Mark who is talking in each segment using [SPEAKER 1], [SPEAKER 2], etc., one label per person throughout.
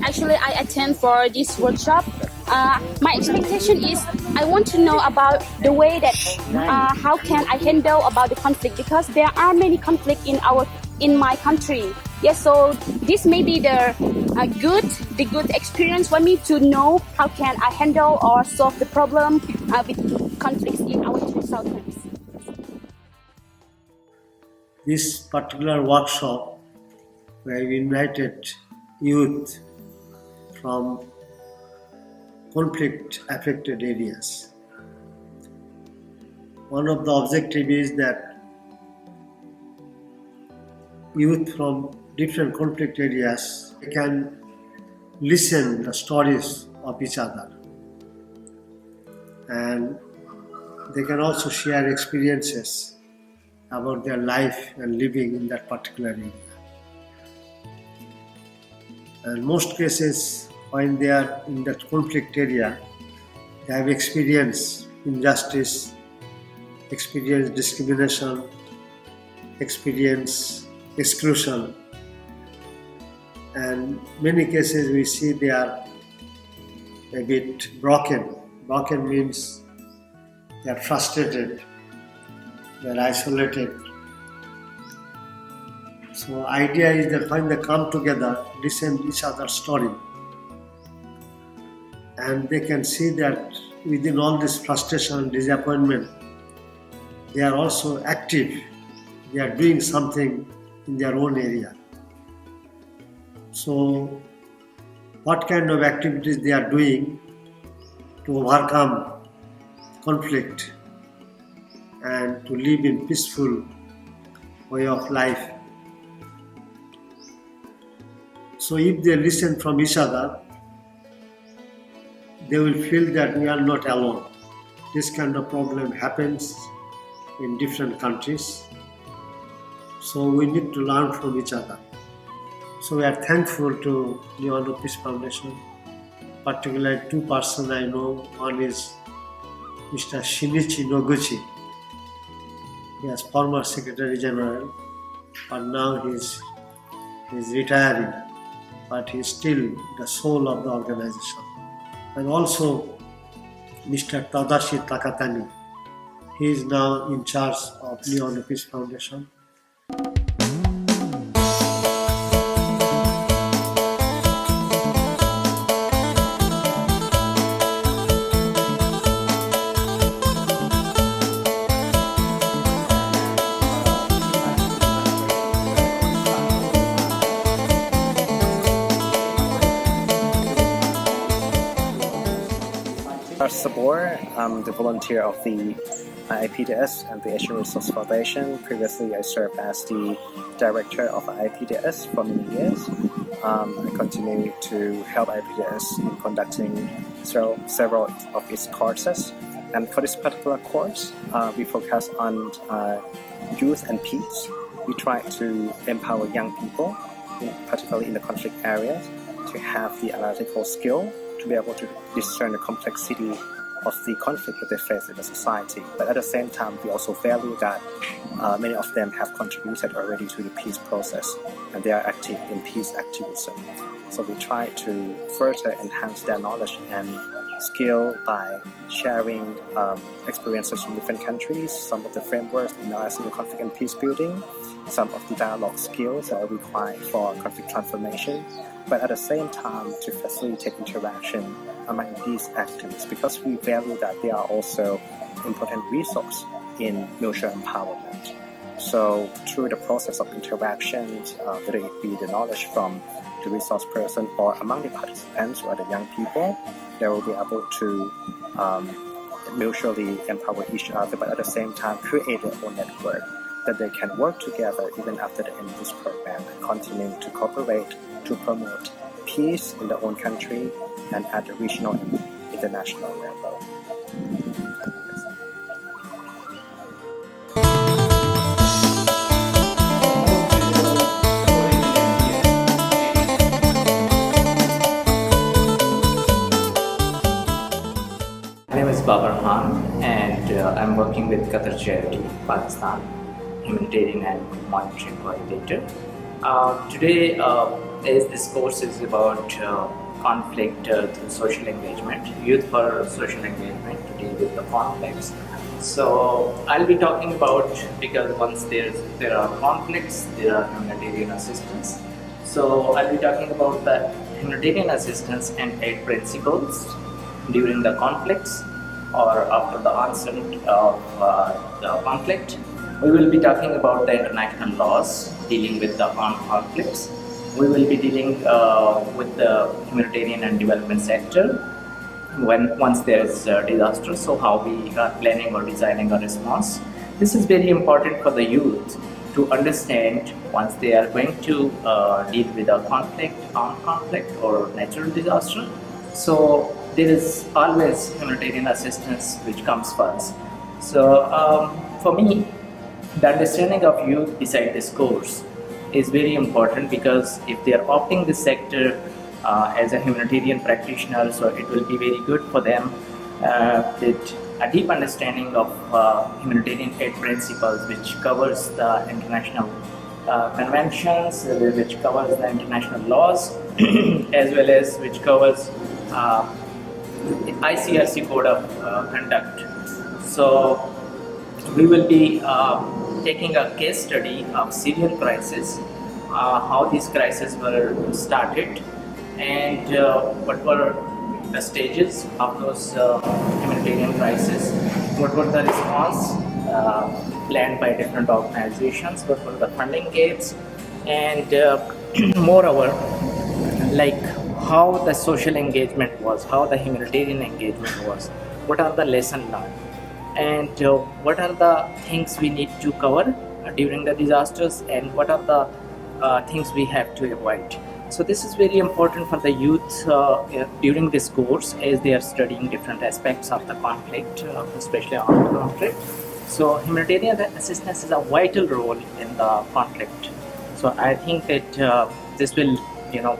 [SPEAKER 1] actually I attend for this workshop. My expectation is I want to know about the way that how can I handle about the conflict, because there are many conflict in my country. Yes, so this may be the good experience for me to know how can I handle or solve the problem with conflicts in our two Southlands.
[SPEAKER 2] This particular workshop, where we invited youth from conflict-affected areas. One of the objectives is that youth from different conflict areas can listen the stories of each other, and they can also share experiences about their life and living in that particular area. And most cases, when they are in that conflict area, they have experienced injustice, experienced discrimination, experienced exclusion. And many cases we see they are a bit broken. Broken means they are frustrated, they are isolated. So idea is that when they come together, listen each other's story, and they can see that within all this frustration and disappointment, they are also active. They are doing something in their own area. So what kind of activities they are doing to overcome conflict and to live in peaceful way of life. So if they listen from each other, they will feel that we are not alone. This kind of problem happens in different countries. So we need to learn from each other. So we are thankful to the Peace Foundation. Particularly two persons I know. One is Mr. Shinichi Noguchi. He is former Secretary General, but now he's retiring, but he's still the soul of the organization. And also Mr. Tadashi Takatani. He is now in charge of the Peace Foundation.
[SPEAKER 3] Sabor, I'm the volunteer of the IIPDS and the Asian Resource Foundation. Previously, I served as the director of IIPDS for many years. I continue to help IIPDS in conducting several of its courses. And for this particular course, we focus on youth and peace. We try to empower young people, particularly in the conflict areas, to have the analytical skill to be able to discern the complexity of the conflict that they face in the society. But at the same time, we also value that many of them have contributed already to the peace process and they are active in peace activism. So we try to further enhance their knowledge and skill by sharing experiences from different countries, some of the frameworks in the conflict and peace building, some of the dialogue skills that are required for conflict transformation, but at the same time to facilitate interaction among these actors, because we value that they are also important resource in mutual empowerment. So through the process of interactions, whether it be the knowledge from the resource person or among the participants or the young people, they will be able to mutually empower each other, but at the same time create their own network that they can work together even after the end of this program and continue to cooperate to promote peace in their own country and at the regional and international level.
[SPEAKER 4] My name is Babar Khan, and I'm working with Qatar Charity, Pakistan, Humanitarian and Monitoring Coordinator. Today, as this course is about conflict through social engagement, youth for social engagement to deal with the conflicts. So I'll be talking about, because once there are conflicts, there are humanitarian assistance. So I'll be talking about the humanitarian assistance and aid principles during the conflicts or after the onset of the conflict. We will be talking about the international laws dealing with the armed conflicts. We will be dealing with the humanitarian and development sector once there is a disaster, so how we are planning or designing a response. This is very important for the youth to understand once they are going to deal with a conflict, armed conflict or natural disaster. So there is always humanitarian assistance which comes first. So for me, the understanding of youth beside this course is very important, because if they are opting this sector as a humanitarian practitioner, so it will be very good for them with a deep understanding of humanitarian aid principles, which covers the international conventions, which covers the international laws, as well as which covers ICRC code of conduct. So we will be taking a case study of Syrian crisis, how these crises were started, and what were the stages of those humanitarian crises, what were the response planned by different organizations, what were the funding gaps, and moreover, like how the social engagement was, how the humanitarian engagement was, what are the lessons learned, and what are the things we need to cover during the disasters, and what are the things we have to avoid. So this is very important for the youth during this course, as they are studying different aspects of the conflict, especially armed conflict. So humanitarian assistance is a vital role in the conflict. So I think that this will,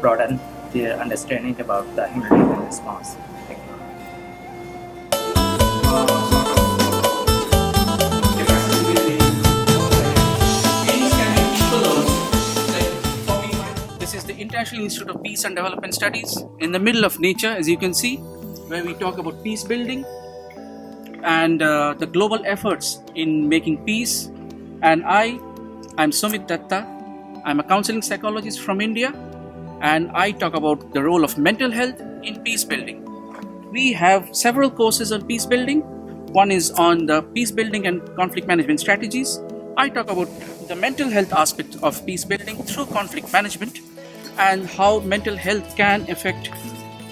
[SPEAKER 4] broaden their understanding about the humanitarian response. Thank you.
[SPEAKER 5] This is the International Institute of Peace and Development Studies in the middle of nature, as you can see, where we talk about peace building and the global efforts in making peace. And I'm Sumit Datta. I'm a counseling psychologist from India, and I talk about the role of mental health in peace building. We have several courses on peace building. One is on the peace building and conflict management strategies. I talk about the mental health aspect of peace building through conflict management, and how mental health can affect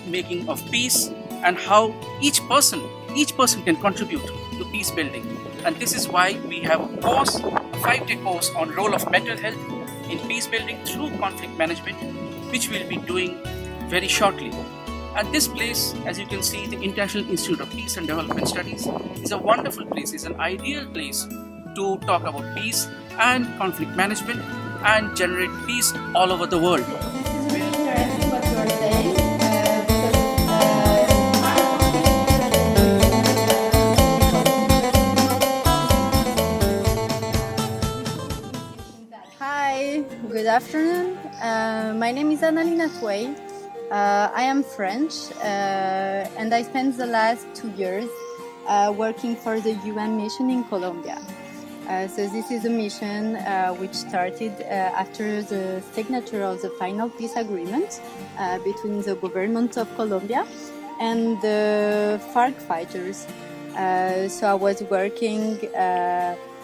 [SPEAKER 5] making of peace, and how each person can contribute to peace building. And this is why we have a course, a 5-day course on role of mental health in peace building through conflict management, which we'll be doing very shortly. And this place, as you can see, the International Institute of Peace and Development Studies, is a wonderful place, is an ideal place to talk about peace and conflict management and generate peace all over the world.
[SPEAKER 6] This is really interesting what you are saying, Hi, good afternoon. My name is Annalina Tway. I am French, and I spent the last 2 years working for the UN mission in Colombia. So this is a mission which started after the signature of the final peace agreement between the government of Colombia and the FARC fighters. So I was working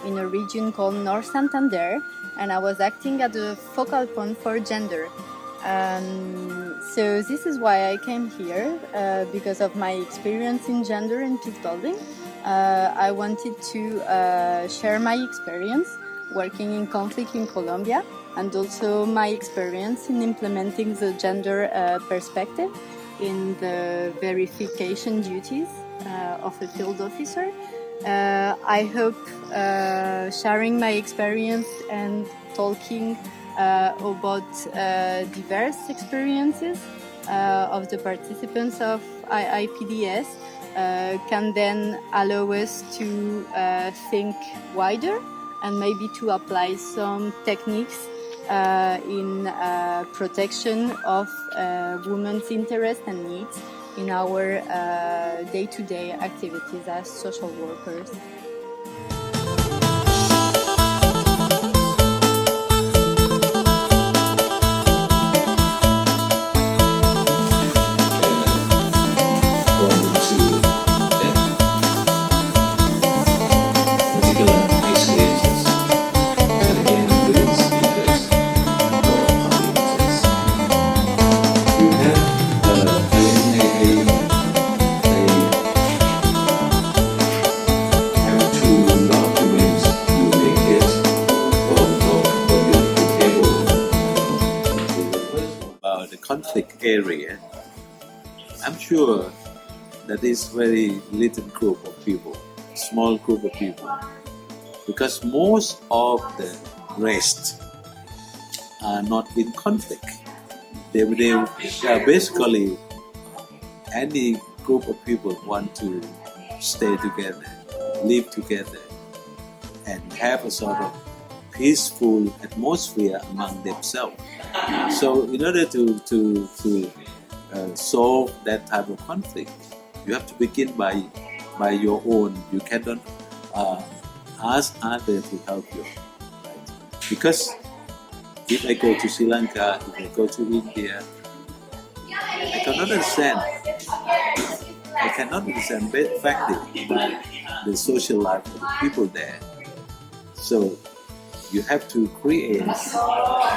[SPEAKER 6] in a region called North Santander, and I was acting as a focal point for gender. So this is why I came here, because of my experience in gender and peace building. I wanted to share my experience working in conflict in Colombia, and also my experience in implementing the gender perspective in the verification duties of a field officer. I hope sharing my experience and talking about diverse experiences of the participants of IIPDS can then allow us to think wider and maybe to apply some techniques in protection of women's interests and needs in our day-to-day activities as social workers.
[SPEAKER 7] About the conflict area, I'm sure that is very little group of people, small group of people, because most of the rest are not in conflict. They basically, any group of people want to stay together, live together, and have a sort of peaceful atmosphere among themselves. So in order to solve that type of conflict, you have to begin by your own. You cannot ask others to help you, right? Because if I go to Sri Lanka, if I go to India, I cannot understand effectively the social life of the people there. So you have to create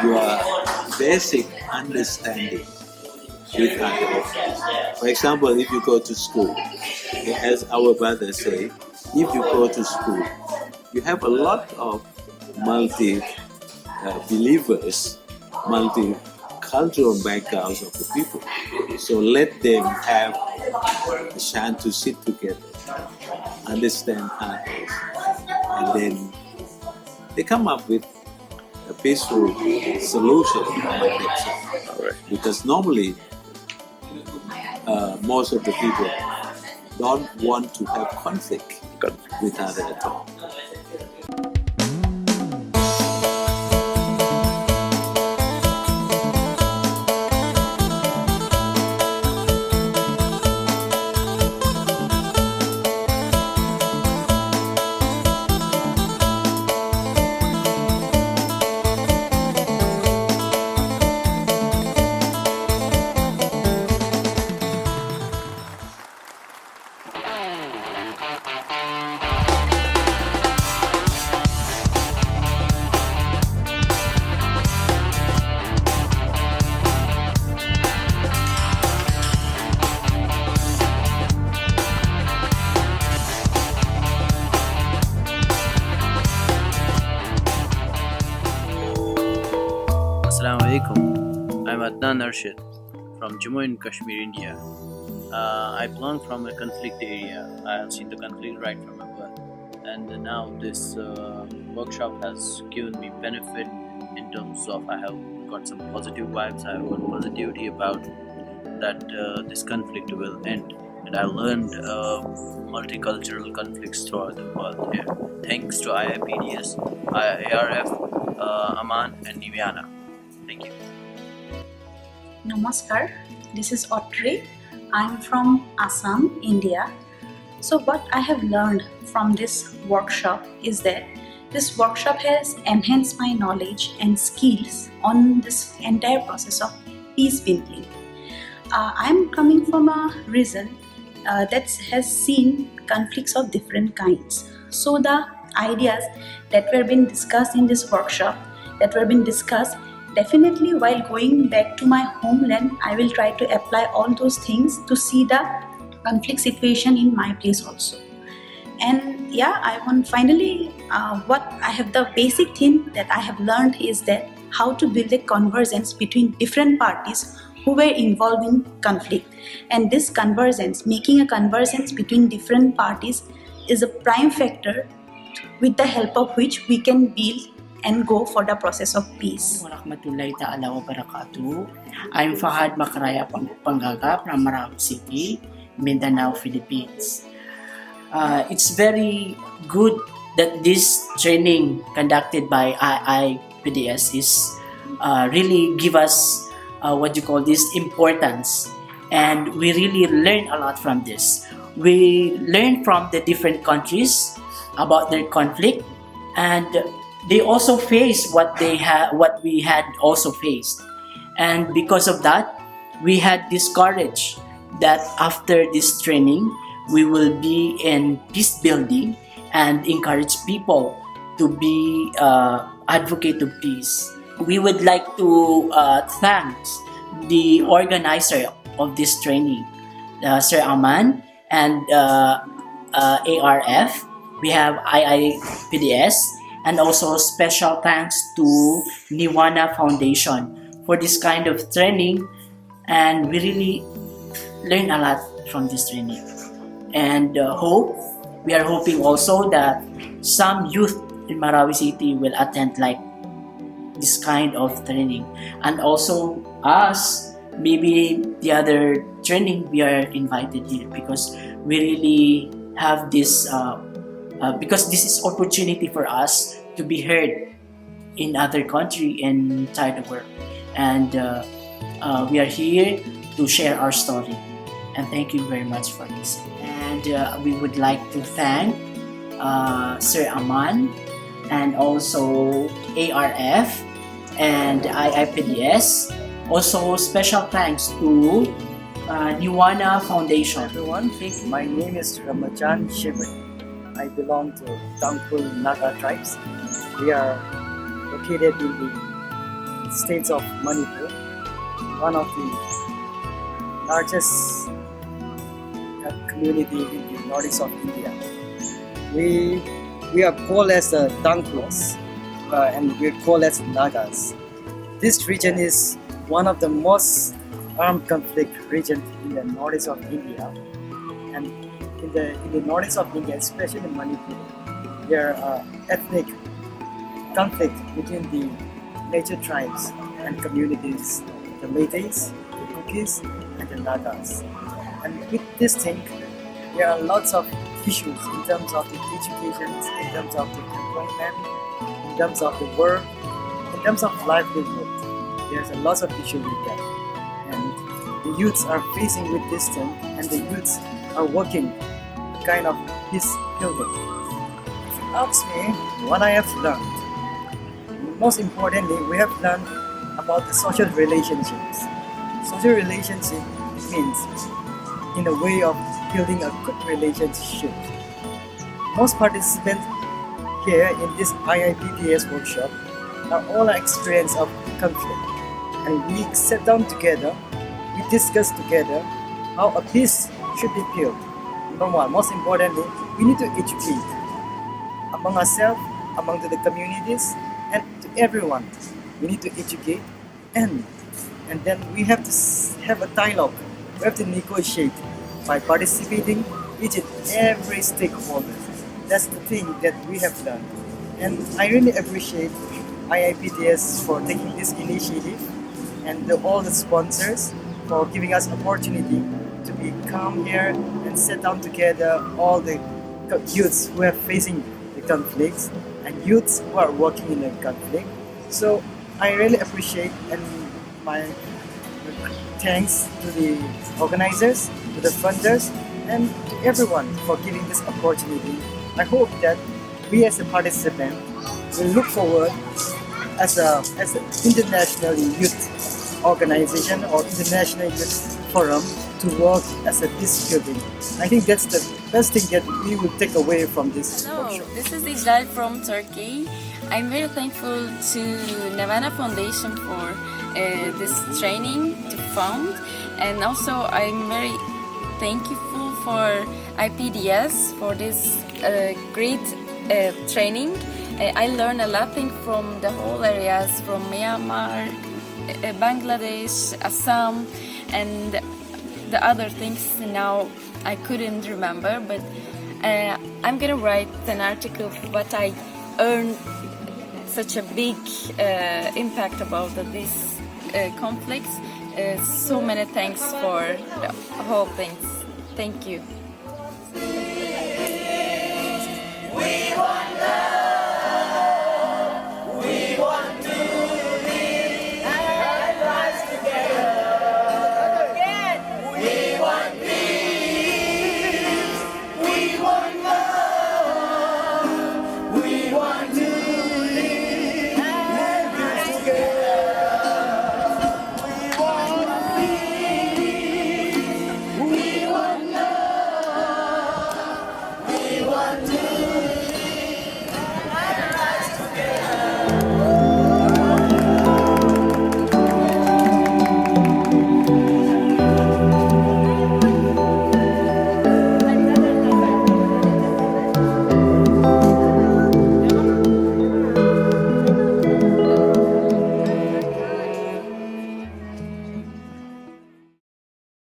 [SPEAKER 7] your basic understanding with others. For example, if you go to school, as our brothers say, if you go to school, you have a lot of multi-believers, multicultural backgrounds of the people. So let them have a chance to sit together, understand others, and then they come up with a peaceful solution among themselves. Right. Because normally, most of the people don't want to have conflict with others at all.
[SPEAKER 8] Assalamu alaikum. I'm Adnan Arshid from Jammu and Kashmir, India. I belong from a conflict area. I have seen the conflict right from my birth, and now this workshop has given me benefit in terms of I have got some positive vibes. I have got positivity about that this conflict will end, and I learned multicultural conflicts throughout the world here. Thanks to IIPDS, ARF, AMAN, and Niviana. Thank you.
[SPEAKER 9] Namaskar, this is Audrey. I'm from Assam, India. So what I have learned from this workshop is that this workshop has enhanced my knowledge and skills on this entire process of peace building. I'm coming from a region that has seen conflicts of different kinds. So the ideas that were being discussed in this workshop, definitely while going back to my homeland, I will try to apply all those things to see the conflict situation in my place also. And yeah, I want finally the basic thing that I have learned is that how to build a convergence between different parties who were involved in conflict. And this convergence, making a convergence between different parties, is a prime factor with the help of which we can build and go for the process of peace.
[SPEAKER 10] Warahmatullahi ta'ala wa barakatuh. I'm Fahad Makaraya Panggagap from Marawi City, Mindanao, Philippines. It's very good that this training conducted by IIPDS is really give us importance, and we really learn a lot from this. We learn from the different countries about their conflict, and they also face what we had also faced. And because of that, we had this courage that after this training, we will be in peace building and encourage people to be advocate of peace. We would like to thank the organizer of this training, Sir AMAN, and ARF. We have IIPDS, and also special thanks to Niwana Foundation for this kind of training, and we really learn a lot from this training. And we are hoping also that some youth in Marawi City will attend like this kind of training, and also us, maybe the other training we are invited here, because we really have this because this is opportunity for us to be heard in other country and inside the world. And we are here to share our story. And thank you very much for this. And we would like to thank Sir AMAN, and also ARF and IIPDS. Also special thanks to Niwana Foundation.
[SPEAKER 11] Everyone, my name is Ramajan Shimmer. I belong to Tangkul Naga tribes. We are located in the states of Manipur, one of the largest community in the northeast of India. We are called as the Tangkuls, and we are called as Nagas. This region is one of the most armed conflict regions in the northeast of India, and in the northeast of India, especially in Manipur, there are ethnic conflict between the major tribes and communities, the Meiteis, the Kukis, and the Nagas. And with this thing, there are lots of issues in terms of the education, in terms of the employment, in terms of the work, in terms of livelihood. There's a lot of issues with that. And the youths are facing with this thing, and the youths are working kind of peace building. If you ask me what I have learned, most importantly, we have learned about the social relationships. Social relationship means in a way of building a good relationship. Most participants here in this IIPDS workshop are all experience of conflict, and we sat down together, we discussed together how a peace should be built. Number one, most importantly, we need to educate among ourselves, among the communities, and to everyone. We need to educate, and then we have to have a dialogue. We have to negotiate by participating each and every stakeholder. That's the thing that we have learned. And I really appreciate IIPDS for taking this initiative, and all the sponsors for giving us opportunity to be come here and sit down together, all the youths who are facing the conflicts and youths who are working in the conflict. So I really appreciate, and my thanks to the organizers, to the funders, and to everyone for giving this opportunity. I hope that we as a participant will look forward as an international youth organization or international youth forum to work as a peace building. I think that's the best thing that we will take away from this workshop.
[SPEAKER 12] This is Ijdal from Turkey. I'm very thankful to Niwana Foundation for this training to found, and also I'm very thankful for IPDS for this great training. I learned a lot from the whole areas, from Myanmar, Bangladesh, Assam, and the other things now I couldn't remember, but I'm gonna write an article what I earned such a big impact about these conflicts. So many thanks for the whole things. Thank you.